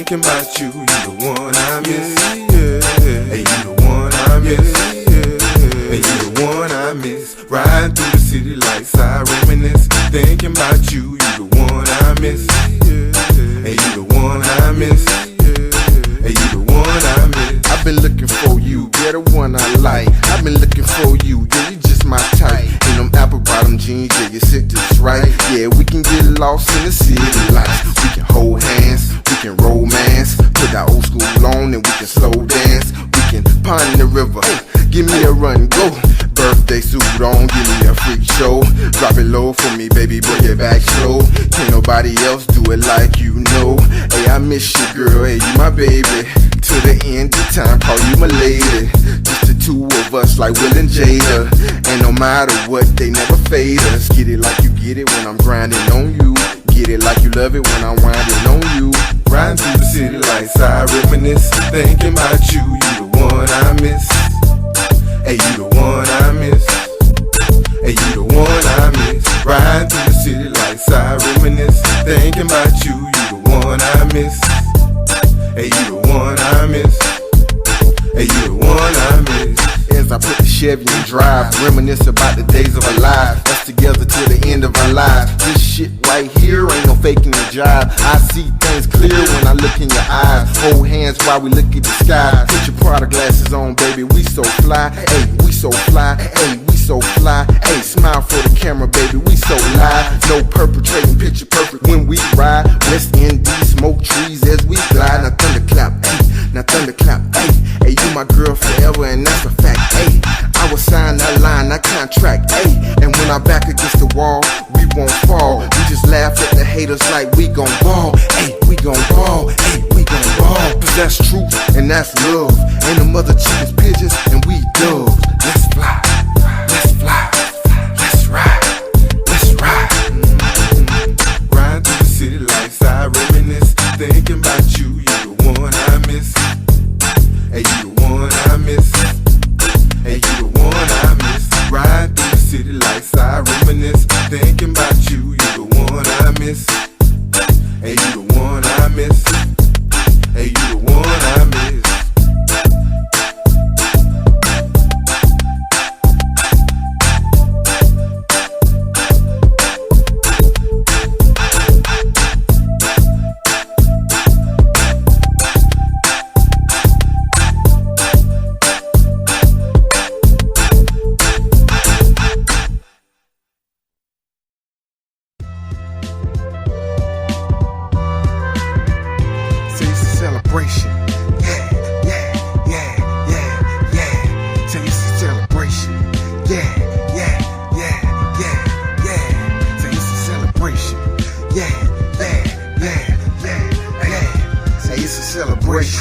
thinking about you. You the one I miss. Hey, you the one I miss. Hey, you the one I miss. Riding through the city lights, I reminisce. Thinking about you. You the one I miss. Hey, you the one I miss. Hey, you the one I miss. I've been looking for you, you're the one I like. I've been looking for you, yeah, you just my type. In them apple bottom jeans, yeah, you sit just right. Yeah, we can get lost in the city lights. We can hold hands, we can romance. Put our old school on and we can slow dance. We can pond in the river, give me a run, go. Birthday suit on, give me a freak show. Drop it low for me, baby, bring it back slow. Can't nobody else do it like you know. Hey, I miss you, girl, hey, you my baby. To the end of time, call you my lady. Just the two of us like Will and Jada. And no matter what, they never fade us. Get it like you get it when I'm grinding on you. Get it like you love it when I'm winding on you. Riding through the city lights, I reminisce. Thinking about you, you the one I miss. Hey, you the one I miss. Hey, you the one I miss. Riding through the city lights, I reminisce. Thinking about you, you the one I miss. Hey, you the one I miss. Hey, you the one I miss. As I put the Chevy in drive, reminisce about the days of our lives. Us together till the end of our lives. This shit right here ain't no faking the jive. I see things clear when I look in your eyes. Hold hands while we look at the sky. Put your Prada glasses on, baby, we so fly. Hey, we so fly. Hey, we so fly. Hey, smile for the camera, baby, we so live. No perpetrating, picture perfect when we ride. West Indies, smoke trees as we glide. Now thunderclap, hey, now thunderclap, hey. Hey, you my girl forever and that's a fact, hey. I will sign that line, that contract, hey. And when I'm back against the wall, we won't fall. We just laugh at the haters like we gon' ball. Hey, we gon' ball, hey, we gon' ball. Cause that's truth and that's love. Ain't no mother chickens, pigeons, and we doves. Let's fly, let's fly, let's ride, let's ride. Riding through the city lights, I reminisce. Thinking about you, you the one I miss. Hey, you the one I miss. Hey, you the one I miss. Riding through the city lights, I reminisce. Thinking about you, you the one I miss. Hey, you the one I miss. Hey, you the one I miss. Celebration, yeah, yeah, yeah, yeah, yeah. Say it's a celebration, yeah, yeah, yeah, yeah, yeah. Say it's a celebration, yeah, yeah, yeah, yeah, yeah. Say it's a celebration.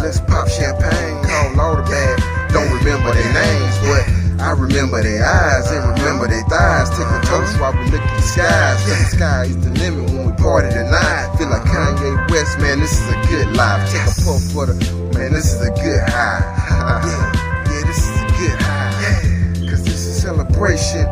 Let's pop champagne, call all the bad. Don't remember their names, but I remember their eyes and remember their thighs. Take a toast while we look at the skies. The sky is the limit when we party tonight. Feel like Kanye West, man, this is a good life. Take a puff for the, man, this is a good high. Yeah, this is a good high. Yeah, cause this is a celebration.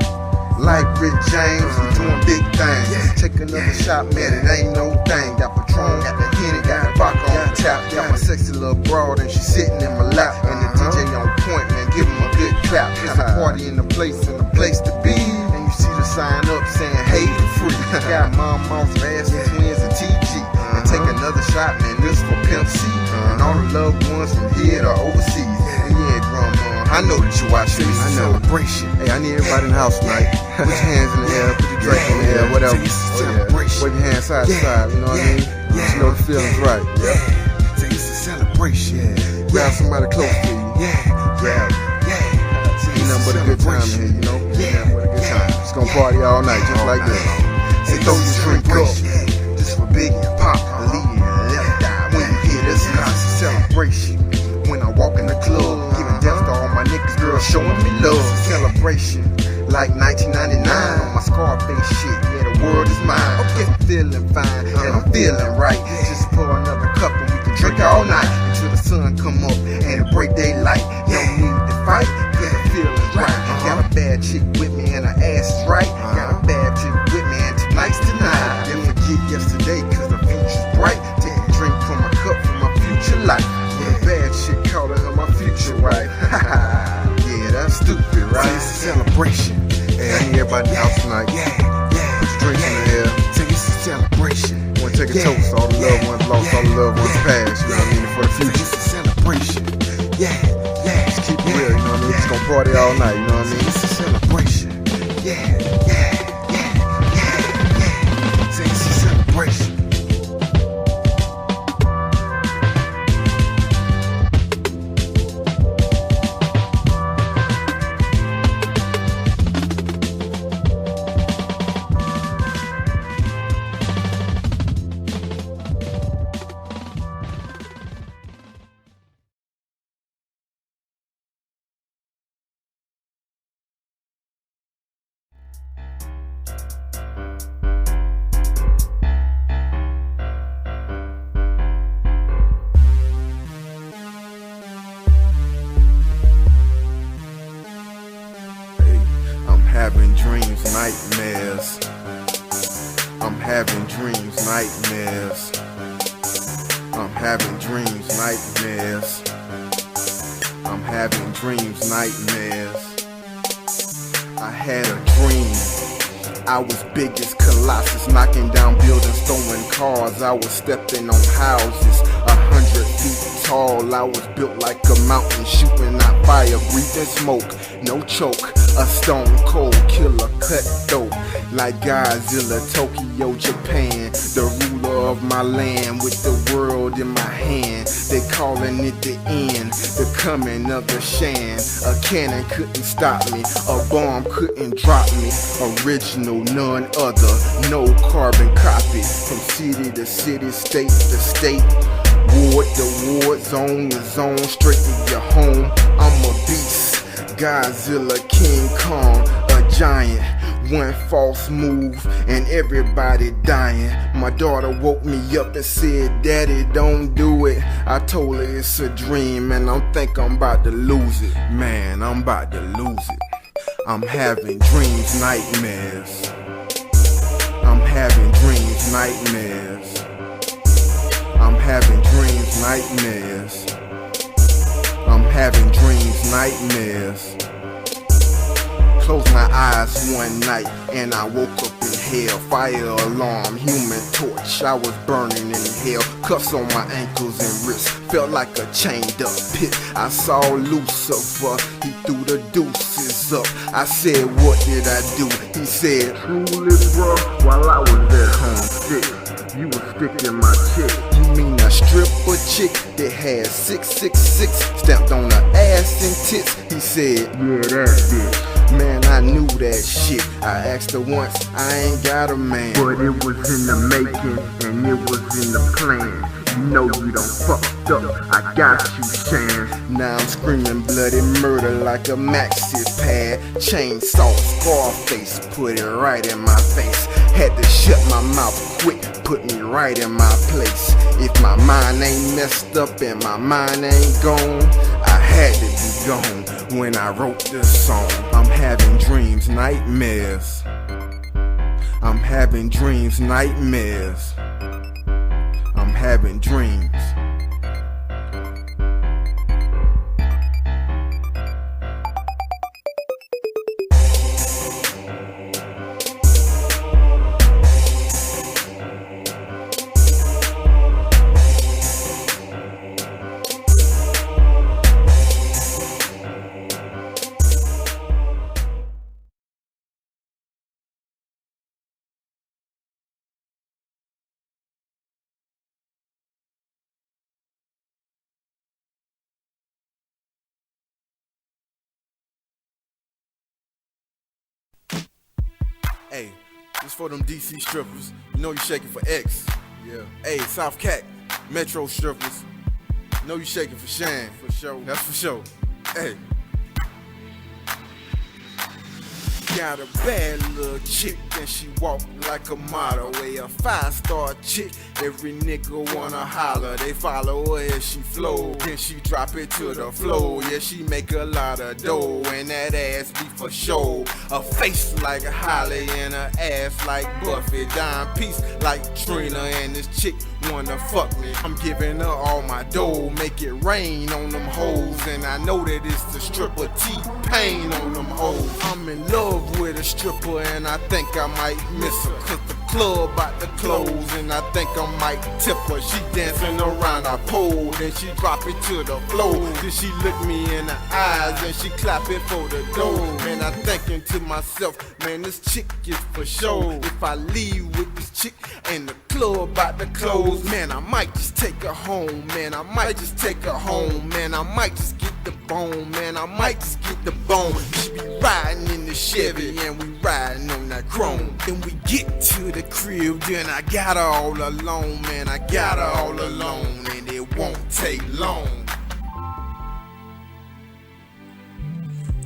Like Rick James, we doing big things. Take another shot, man, it ain't no thing. Got Patron, got the Henny, got the vodka on tap. Got my sexy little broad and she sitting in my lap. And the DJ on point, man, give him a good clap. There's a party in the place and a place to be. And you see the sign up saying, hey, for free. Got Mom, Mom's Fast Twins and TG. And take another shot, man, this for Pimp C. And all the loved ones from here to overseas. And yeah, Drum, I know that you watch this. I know. Celebration. Hey, I need everybody in the house tonight. Put your hands in the air, put your drink in the air, whatever. Celebration. Wave your hands side to side, you know what I mean? You know the feeling's right. Yeah. Say it's a celebration. Grab somebody close to you. Grab. Ain't nothing but a good time here, you know? Yeah, what a good time. Just gonna party all night, just like this. Say throw your drink up. Just for Biggie and Pop, Aaliyah and Left Eye. When you hear this, it's a celebration. When I walk in the club, giving death to all my niggas, girls showing me love. It's a celebration, like 1999 on my Scarface shit. Yeah, the world is mine. Okay, I'm feeling fine and I'm feeling right. Just pour another cup and we can drink all night until the sun come up and it break daylight. No need to fight, cause the feeling's right. Got a bad chick with me and her ass is right. Got a bad chick with me and tonight's tonight. Didn't forget yesterday cause the future's bright. Take a drink from my cup take a toast. All the loved ones lost, all the loved ones passed. You know what I mean? For the future. It's a celebration. Yeah, yeah. Just keep it real. You know what I mean? Just gonna party all night. You know what I mean? It's a celebration. Yeah, yeah, yeah, yeah, yeah. Say it's a celebration. Having dreams, nightmares. I'm having dreams, nightmares. I'm having dreams, nightmares. I'm having dreams, nightmares. I had a dream. I was big as Colossus, knocking down buildings, throwing cars. I was stepping on houses, 100 feet tall. I was built like a mountain, shooting out fire, breathing smoke, no choke. A stone cold killer, cutthroat like Godzilla, Tokyo, Japan. The ruler of my land with the world in my hand. They calling it the end, the coming of the Shan. A cannon couldn't stop me, a bomb couldn't drop me. Original, none other, no carbon copy. From city to city, state to state, ward to ward, zone to zone, straight to your home. I'm a beast, Godzilla, King Kong, a giant. One false move and everybody dying. My daughter woke me up and said, "Daddy, don't do it." I told her it's a dream and I think I'm about to lose it. Man, I'm about to lose it. I'm having dreams, nightmares. I'm having dreams, nightmares. I'm having dreams, nightmares. I'm having dreams, nightmares. Closed my eyes one night and I woke up in hell. Fire alarm, human torch, I was burning in hell. Cuffs on my ankles and wrists, felt like a chained up pit. I saw Lucifer, he threw the deuces up. I said, "What did I do?" He said, "Truly, bro, while I was at home sick, you was sticking my chick." "You mean a stripper chick that had 666 stamped on her ass and tits?" He said, "Yeah, that bitch." Man, I knew that shit. I asked her once, I ain't got a man. But it was in the making and it was in the plan. You know you done fucked up, I got you, Shan. Now I'm screaming bloody murder like a maxi pad. Chainsaw, Scarface, put it right in my face. Had to shut my mouth quick, put me right in my place. If my mind ain't messed up and my mind ain't gone, I had to be gone when I wrote this song. I'm having dreams, nightmares. I'm having dreams, nightmares. I'm having dreams. Hey, this for them DC strippers. You know you shaking for X. Yeah. Hey, South Cat, Metro strippers. You know you shaking for Shan. For sure. That's for sure. Hey. Got a bad little chick and she walk like a model. A 5-star chick, every nigga wanna holler. They follow her as she flow, then she drop it to the floor. Yeah, she make a lot of dough and that ass be for show. A face like a Holly and her ass like Buffy. Dime piece like Trina and this chick wanna fuck me. I'm giving her all my dough, make it rain on them hoes. And I know that it's the stripper T-Pain on them hoes. I'm in love with a stripper and I think I might miss her, 'cause the club about to close, and I think I might tip her. She dancing around our pole, then she drop it to the floor. Then she look me in the eyes, and she clap it for the door. Man, I thinking to myself, man, this chick is for sure. If I leave with this chick and the club about to close, man, I might just take her home. Man, I might just take her home. Man, I might just get the bone. Man, I might just get the bone. She be riding in the Chevy, and we riding on that chrome. Then we get to the crib, then I got her all alone. Man, I got her all alone, and it won't take long.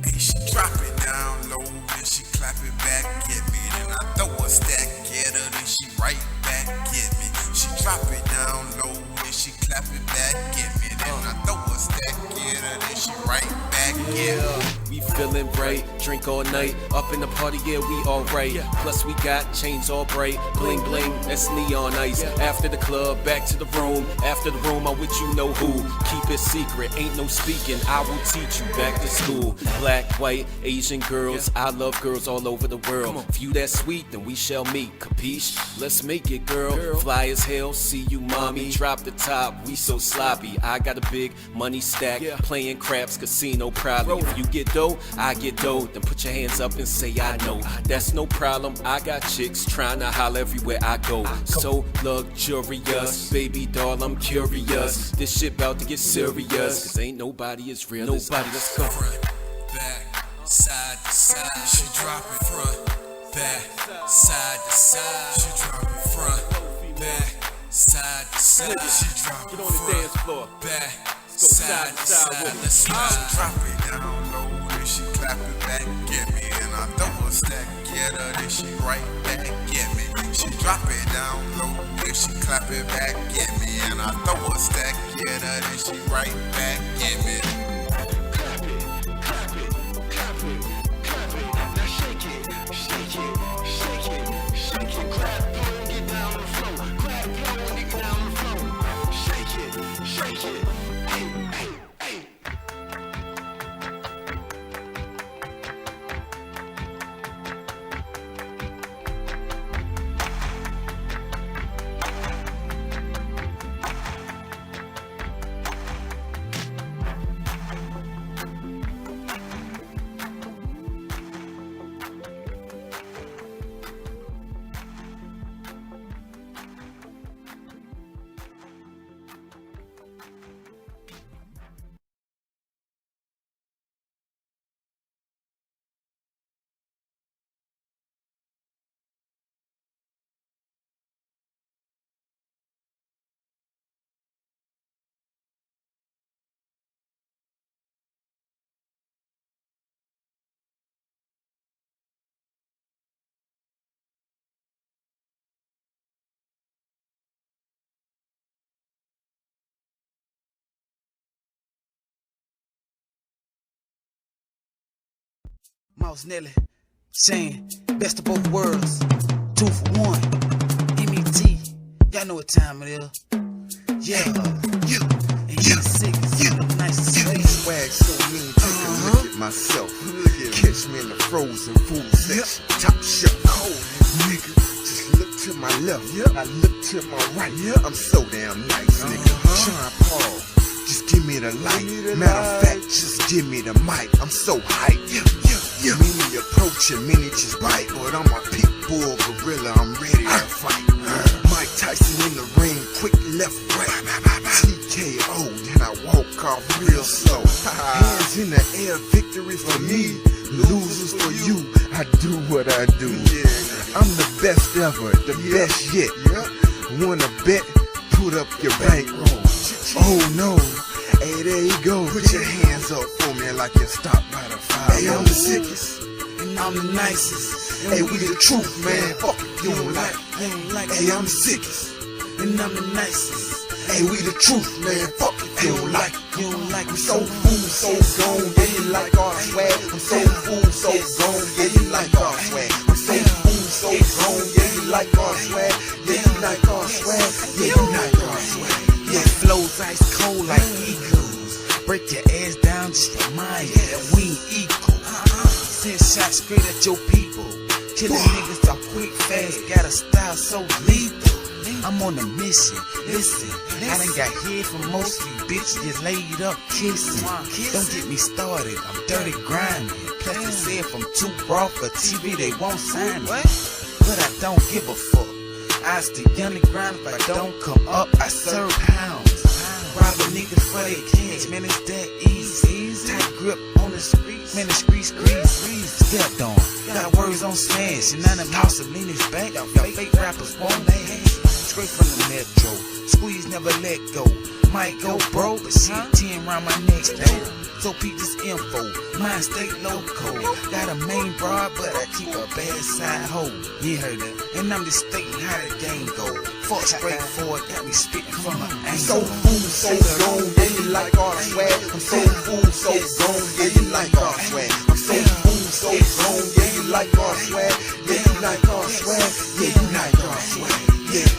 Hey, she drop it down low, then she clap it back at me. Then I throw a stack at her, then she right back at me. She drop it down low, then she clap it back at me. Then I throw a stack at her, then she right back at me. We feeling bright, drink all night, up in the party, yeah, we alright. Plus we got chains all bright, bling bling, that's neon ice. After the club, back to the room. After the room, I'm with you know who. Keep it secret, ain't no speaking, I will teach you back to school. Black, white, Asian girls, I love girls all over the world. If you that sweet, then we shall meet, capiche? Let's make it, girl. Fly as hell, see you mommy. Drop the top, we so sloppy. I got a big money stack, playing craps, casino probably. If you get dough, I get dough, then put your hands up and say I know. That's no problem, I got chicks trying to holler everywhere I go. So luxurious, baby doll, I'm curious. This shit about to get serious, cause ain't nobody as real as us. Let's go. Front, back, side to side. She drop it front, back, side to side. She drop it front, back, side to side. She drop it Get on the dance floor. back, side to side. Let's ride. Drop it down low, then she clap it back at me, and I throw a stack at her, then she right back at me. She drop it down low, then she clap it back at me, and I throw a stack at her, then she right back at me. Clap it, clap it, clap it, clap it. Now shake it, shake it, shake it, shake it. Clap, blow, and get down on the floor. Clap, blow, and get down on the floor. Shake it, shake it. Hey, hey, hey. Mouse Nelly saying best of both worlds, 2 for 1. MET, y'all know what time it is. Yeah, you and you sick, you nice Swag so mean, take a look at myself. Catch me in the frozen food section, top shelf. Cold nigga, just look to my left, I look to my right. I'm so damn nice, nigga. Sean Paul, just give me the light. Matter of fact, just give me the mic. I'm so hyped. Many approaching, many just bite, but I'm a pit bull gorilla. I'm ready to fight. Mike Tyson in the ring, quick left, right. TKO, then I walk off real slow. Hands in the air, victory for me, losers for you. I do what I do. I'm the best ever, the best yet. Wanna bet? Put up your bankroll. Oh no. Hey, there you go. Put your hands up for me like you're stopped by the fire. Hey, I'm the sickest, and I'm the nicest. Hey, we the truth, man. Fuck if you don't like. Hey, I'm the sickest, and I'm the nicest. Hey, we the truth, man. Fuck if you don't like. I'm so fool, so gone. Yeah, you like our swag. I'm so fool, so gone. Yeah, you like our swag. I'm so fool, so gone. Yeah, you like our swag. Yeah, you like our swag. Yeah, you like our swag. Yeah, flows ice cold like eagles. Break your ass down, just remind you that we ain't equal. Send shots straight at your people. Killing niggas off quick, fast, got a style so lethal. I'm on a mission, listen, I done got head from most of you bitches just laid up kissing. Don't get me started, I'm dirty grinding. Plus they say if I'm too raw for TV, they won't sign me. But I don't give a fuck. I stay underground, if I don't come up, I serve hounds. Robbing niggas for they cash, man, it's that easy. Tight grip on the streets, man, the streets stepped on. Got words on smash, and none of Mussolini's back. Y'all fake rappers won't last. Straight from the metro, squeeze never let go. Might go bro, but shit 10 round my neck though. So peep this info, mine stay loco. Got a main broad, but I keep a bad side hoe. You heard that? And I'm just stating how the game go. Fuck straight forward, got me spitting from an angle. So fool, so gone, yeah, you like our swag. I'm so fool, so gone, yeah, you like our swag. I'm so fool, so gone, yeah, you like our swag. Yeah, you like our swag. Yeah, you like our swag. Yeah.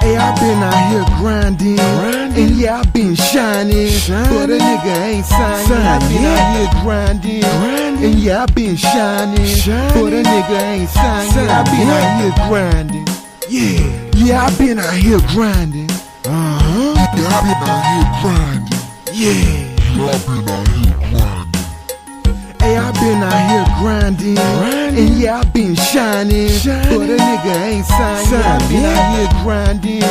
Hey, I been out here grinding, and yeah, I been shining, but a nigga ain't signing. I been out here grinding, and yeah, I been shining, but a nigga ain't signing. I been out here grinding, yeah, I been out here grinding, yeah, I been out here grinding, yeah, I been out here grinding. Hey, I been out here grinding, and yeah, I been shining, but a nigga ain't signing. I been out here grinding,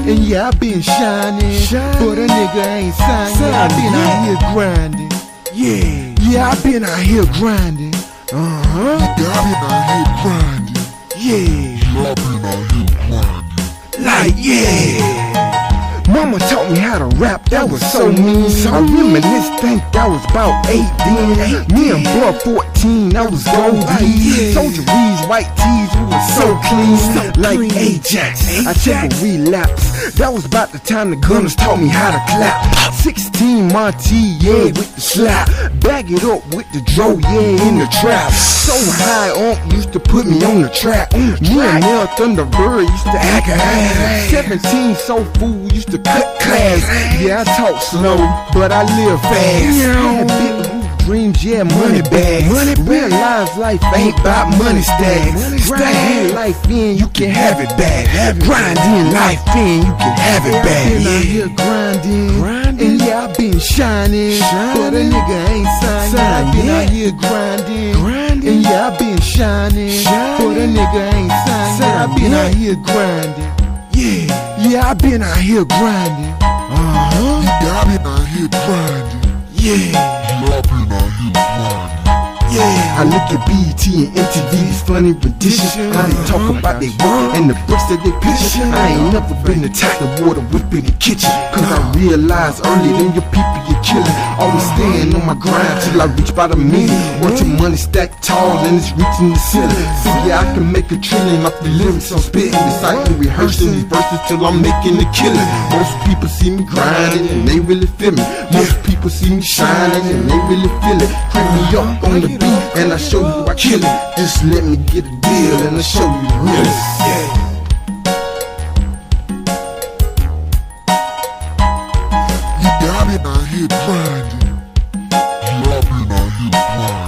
and yeah, I been shining, but a nigga ain't signing. I been out here grinding, yeah, I been out here grinding, yeah, I been out here grinding, yeah, I been out here grinding, like Mama taught me how to rap, that was so mean. I reminisce, think I was about 8 then. Me and bro 14, I was goldie. Soldier Reed's white tees, we was so clean, like Ajax. I took a relapse, that was about the time the gunners taught me how to clap. 16 Monty, yeah, with the slap. Bag it up with the dro, yeah, in the trap. So high on, used to put me on the track. Me and Nell Thunderbird used to act ass. 17 so fool, used to cut class. Yeah, I talk slow, but I live fast. Had big dreams, yeah, money bags. Realize life ain't about money stacks. Grind life in, you can have it back. Grind in life in, you can have it back. Been out here grinding, and yeah, I been shining, but a nigga ain't signing. I been out here grinding, and yeah, I been shining, but a nigga ain't signing. I been out here grinding. Yeah, I been out here grinding. Yeah, I been out here grinding. Yeah, I been out here grinding. Yeah, I look at BET and MTV, these funny renditions. How they talk about they work and the bricks that they picture. I ain't never been the type of water whip in the kitchen, cause I realized early than your people you're killing. Always staying on my grind till I reach about a million. Watch your money stack tall and it's reaching the ceiling. Figure I can make a trillion off the lyrics I'm spitting. Reciting, rehearsing these verses till I'm making a killing. Most people see me grinding and they really feel me. Most people see me shining and they really feel it. Crank me up on the beat and I show you I kill it. Just let me get a deal and I show you the realest. I been out here grinding. I been out here grinding.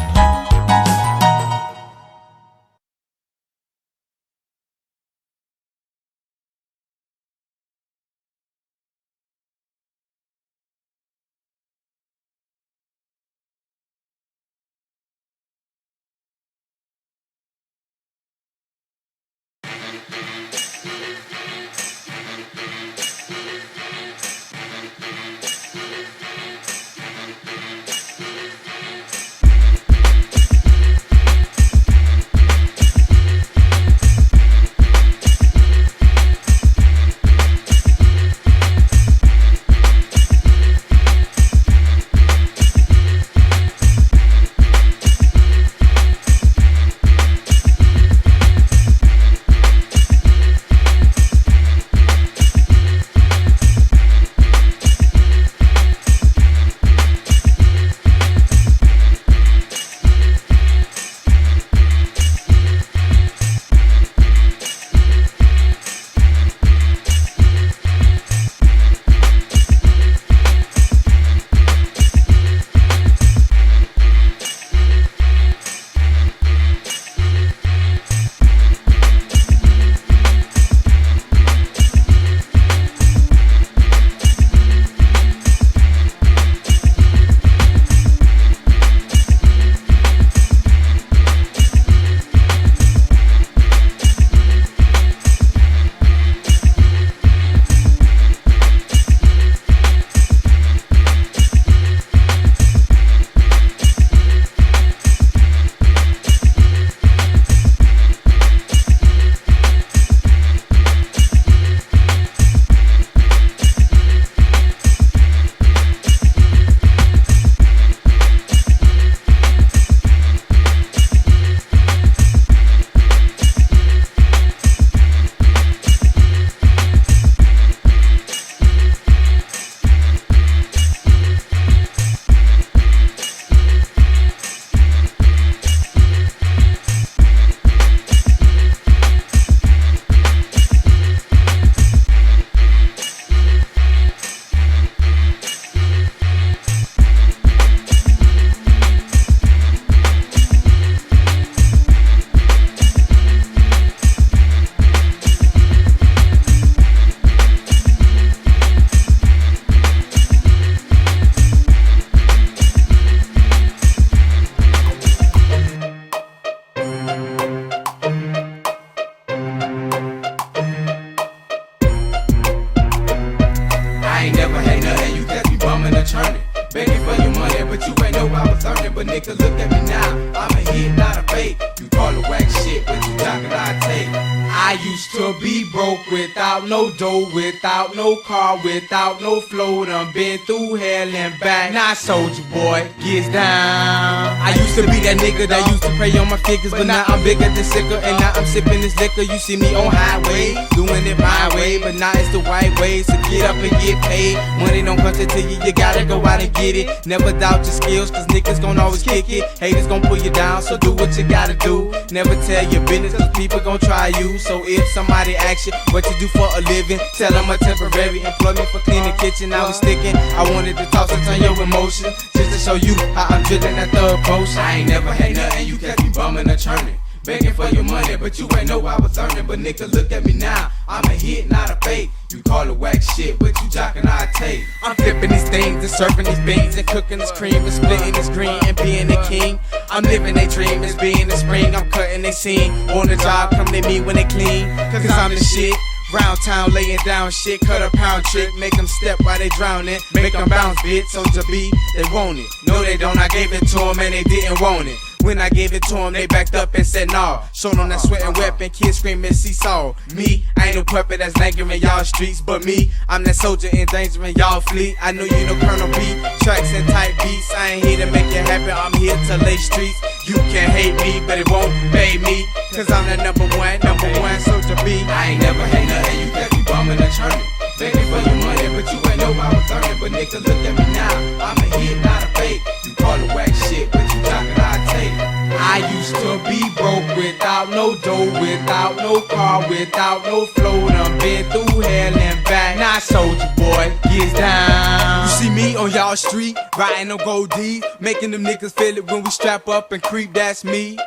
begging for your money, but you ain't know I was earning. But nigga, look at me now, I'm a hit, not a fake. You call it whack shit, but you talking I take. I used to be broke without no dough, without no car, without no flow. Done been through hell and back. Now Soldier Boy gets down. I used to be that nigga that used to pray on my figures, but now I'm bigger than sicker, and now I'm sipping this liquor. You see me on highway, doing it my way, but now it's the right way. So get up and get paid. Money don't come to you, you gotta go out and get it. Never doubt your skills, cause niggas gon' always kick it. Haters gon' pull you down, so do what you gotta do. Never tell your business, cause people gon' try you. So if somebody asks you what you do for a living, tell them a temporary employment for cleaning kitchen. I was sticking, I wanted to talk, so turn your emotions, just to show you how I'm drilling that third post. I ain't never had nothing, you catch me bumming or churning, begging for your money, but you ain't know I was earning. But nigga, look at me now, I'm a hit, not a fake. You call it whack shit, but you jockin' I take. I'm flipping these things and serving these beans and cooking this cream and splitting this green and being the king. I'm living they dream as being the spring. I'm cutting they scene. On the job, come to me when they clean, cause I'm the shit. Round town laying down shit, cut a pound trick, make them step while they drowning, make them bounce bitch, so to be, they want it. No they don't, I gave it to them and they didn't want it. When I gave it to them, they backed up and said nah. Showed them that sweat and weapon, kids screaming seesaw. Me, I ain't no puppet that's lingering y'all streets, but me, I'm that soldier endangering y'all fleet. I know you know Colonel B, tracks and tight beats. I ain't here to make it happen, I'm here to lay streets. You can hate me, but it won't pay me, cause I'm the number one soldier B. I ain't never had nothing, you catch me bumming and churning, begging for your money, but you ain't know I was earning. But nigga, look at me now, I'm a hit, not a fake. You call it whack shit, but you talking I take. I used to be broke without no dough, without no car, without no flow. Done been through hell and back. Now Soldier Boy gets down. You see me on y'all street, riding on gold D's, making them niggas feel it when we strap up and creep. That's me.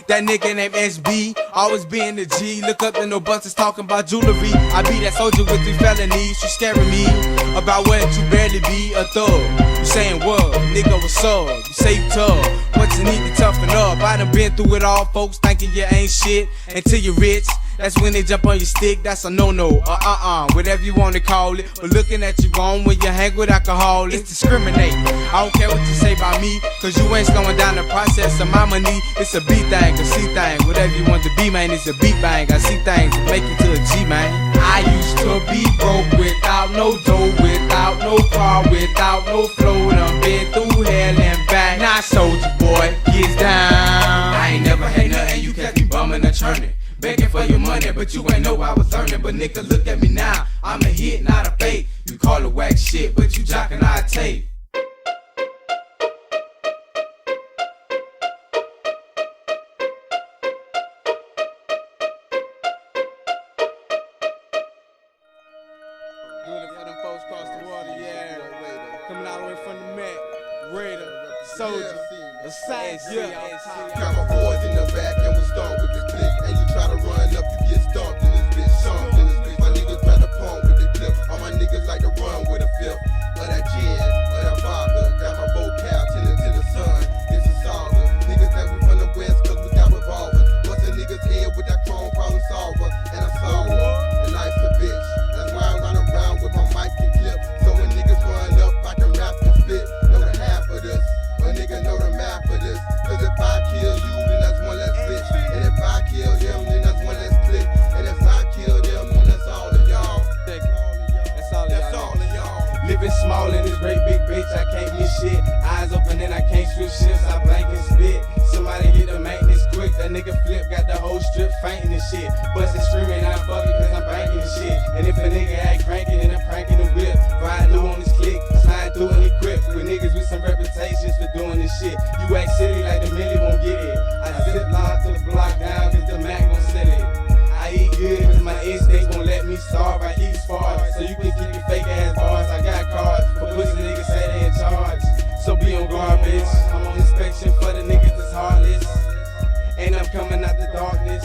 That nigga named SB, always being the G. Look up to no busters talking about jewelry. I be that soldier with 3 felonies. You scaring me about what you barely be a thug. You saying what? Nigga, what's up? You say you tough, but you need to toughen up. I done been through it all, folks thinking you ain't shit until you're rich. That's when they jump on your stick, that's a no-no, whatever you wanna call it. But looking at you wrong when you hang with alcohol, it's discriminating. I don't care what you say about me, cause you ain't slowing down the process of my money. It's a B thing, a C thing, whatever you want to be, man, it's a beat bang. I see things that make it to a G, man. I used to be broke without no dough, without no car, without no flow. Done been through hell and back. Now Soldier Boy gets down. I ain't never had nothing, you catch me bumming or churning, begging for your money, but you ain't know I was earning. But nigga, look at me now, I'm a hit, not a fake. You call it whack shit, but you jockin' I take. Doing it for them folks across the water, yeah. Coming all the way from the Met, Raider, Soldier, Assassin, Got my boys in the back and we start with the click. And you try to run up, you get stomped in this bitch, stomped in this bitch. My niggas try to pump with the clip. All my niggas like to run with a fifth of that gin, of that vodka. Got my vocal tending to the sun. It's a saga. Niggas that we from the west, cause we got revolvers. Bust a nigga's head with that chrome problem solver. And I saw her, and life's a bitch. That's why I run around with my mic and clip. So when niggas run up, I can rap and spit. Know the half of this. A nigga know the math for this. Cause if I kill you, then that's one less bitch. And if I kill him, then that's one less click. And if I kill them, then that's all of y'all. That's all of y'all. Living small in this great big bitch, I can't miss shit. Eyes open and I can't switch shifts, I blank and spit. Somebody get the maintenance quick, that nigga flip, got the whole strip fainting and shit. Bustin' screaming, I'm fucking cause I'm banking and shit. And if a nigga act cranking, then I'm cranking the whip. Riding through on this click, slide through and equip. With niggas with some reputations for doing this shit. You act silly like the milli won't get it. I zip line to the block down cause the Mac gon' sell it. I eat good cause my instinct won't let me starve. I eat smart so you can keep your fake ass bars. I got cards for pussy niggas say they in charge. So be on guard, bitch. I'm on inspection for the niggas that's heartless. And I'm coming out the darkness.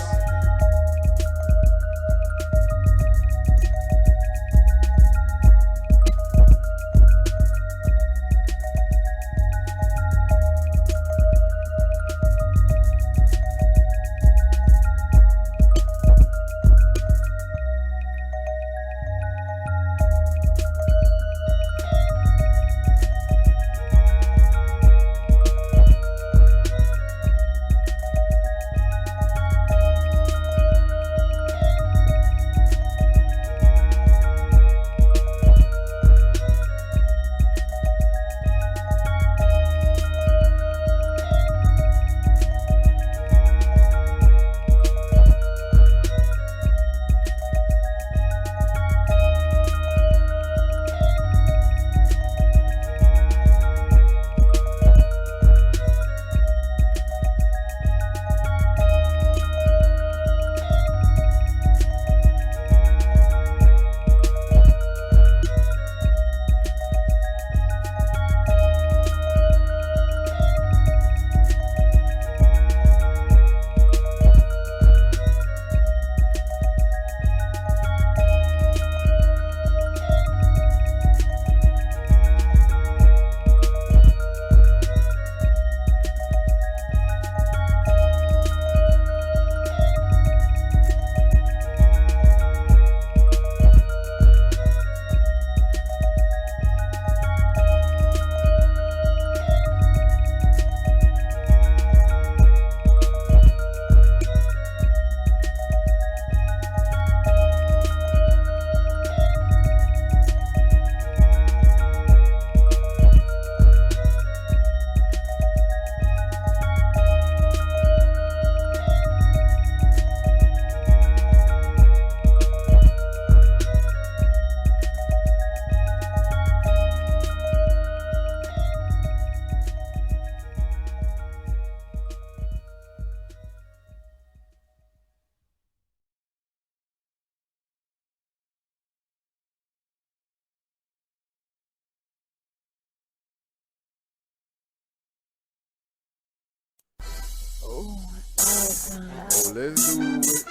Oh, let's do it.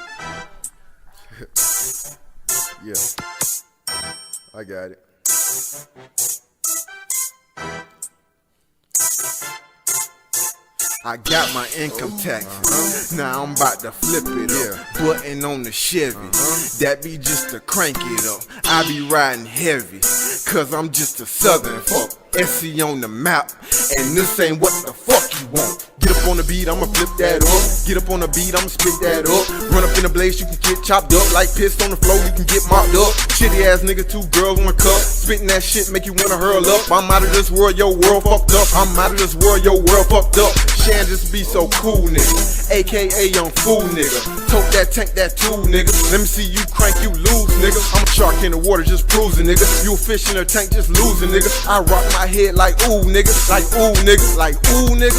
Yeah, I got it. I got my income tax. Now I'm about to flip it up. Button on the Chevy. That be just to crank it up. I be riding heavy, cause I'm just a southern fuck. SC on the map, and this ain't what the fuck you want. Get up on the beat, I'ma flip that up. Get up on the beat, I'ma spit that up. Run up in the blaze, you can get chopped up. Like piss on the floor, you can get mopped up. Shitty ass nigga, 2 girls, 1 cup. Spitting that shit, make you wanna hurl up. I'm out of this world, your world fucked up. I'm out of this world, your world fucked up. Shan just be so cool, nigga. AKA young fool, nigga. Tote that tank, that tool, nigga. Let me see you crank, you lose, nigga. I'm a shark in the water, just cruising, nigga. You a fish in a tank, just losing, nigga. I rock my head like ooh, nigga. Like ooh, nigga. Like ooh, nigga.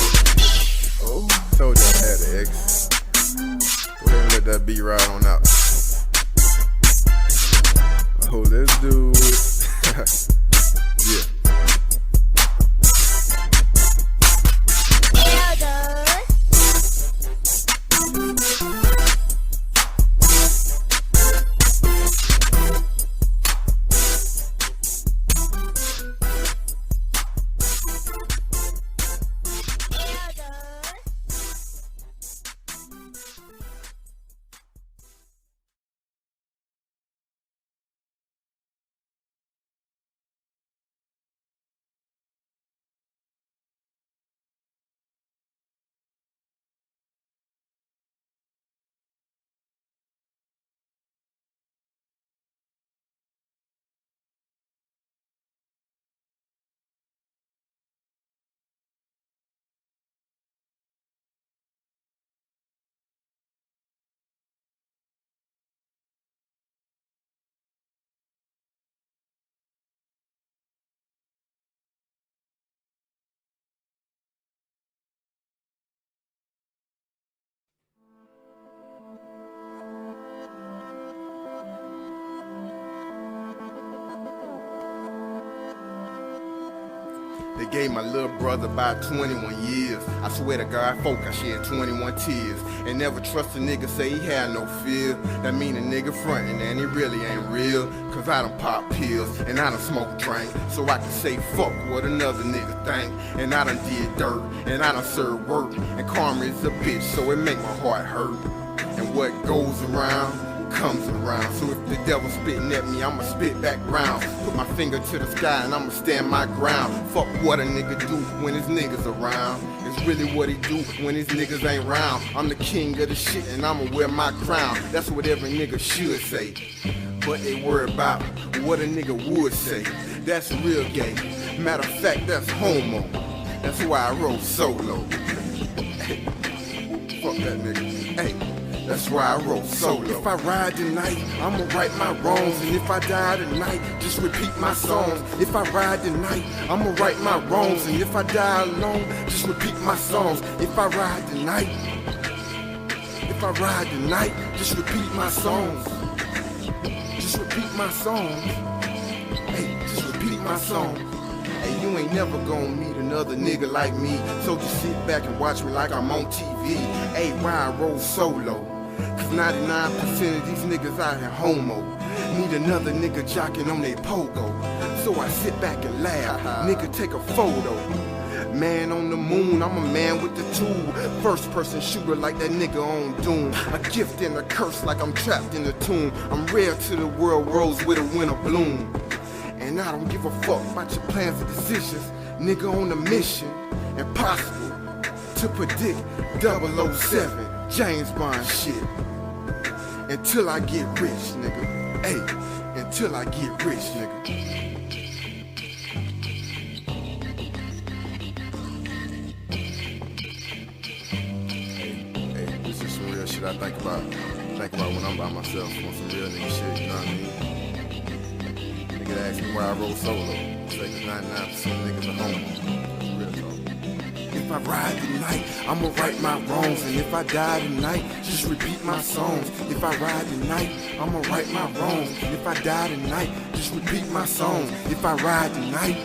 Oh, told you I had an X. Go ahead and let that beat ride on out. Oh, let's do it. Yeah. They gave my little brother about 21 years. I swear to God, folk, I shed 21 tears. And never trust a nigga say he had no fear. That mean a nigga frontin' and he really ain't real. Cause I done pop pills and I done smoke drink. So I can say fuck what another nigga think. And I done did dirt and I done served work. And karma is a bitch, so it make my heart hurt. And what goes around comes around. So if the devil spitting at me, I'ma spit back round. Put my finger to the sky and I'ma stand my ground. Fuck what a nigga do when his niggas around. It's really what he do when his niggas ain't round. I'm the king of the shit and I'ma wear my crown. That's what every nigga should say. But they worry about what a nigga would say. That's real gay. Matter of fact, that's homo. That's why I roll solo. Hey, fuck that nigga. Hey. That's why I roll solo. If I ride tonight, I'ma right my wrongs. And if I die tonight, just repeat my songs. If I ride tonight, I'ma right my wrongs. And if I die alone, just repeat my songs. If I ride tonight, just repeat my songs. Just repeat my songs. Hey, just repeat my songs. Hey, you ain't never gonna meet another nigga like me. So just sit back and watch me like I'm on TV. Hey, why I roll solo? Cause 99% of these niggas out here homo. Need another nigga jocking on they pogo. So I sit back and laugh, nigga take a photo. Man on the moon, I'm a man with the tool. First person shooter like that nigga on Doom. A gift and a curse like I'm trapped in the tomb. I'm rare to the world, rose with a winter bloom. And I don't give a fuck about your plans or decisions. Nigga on a mission, impossible to predict 007. James Bond shit. Until I get rich, nigga. Hey, until I get rich, nigga. Hey, this is some real shit I think about. When I'm by myself on some real nigga shit, you know what I mean? Nigga ask me why I roll solo. Say 99% of niggas are home. Real talk. If I ride tonight, I'ma right my wrongs. And if I die tonight, just repeat my songs. If I ride tonight, I'ma right my wrongs. And if I die tonight, just repeat my songs. If I ride tonight,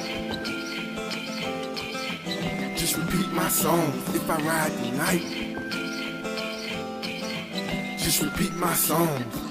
just repeat my songs. If I ride tonight, just repeat my songs.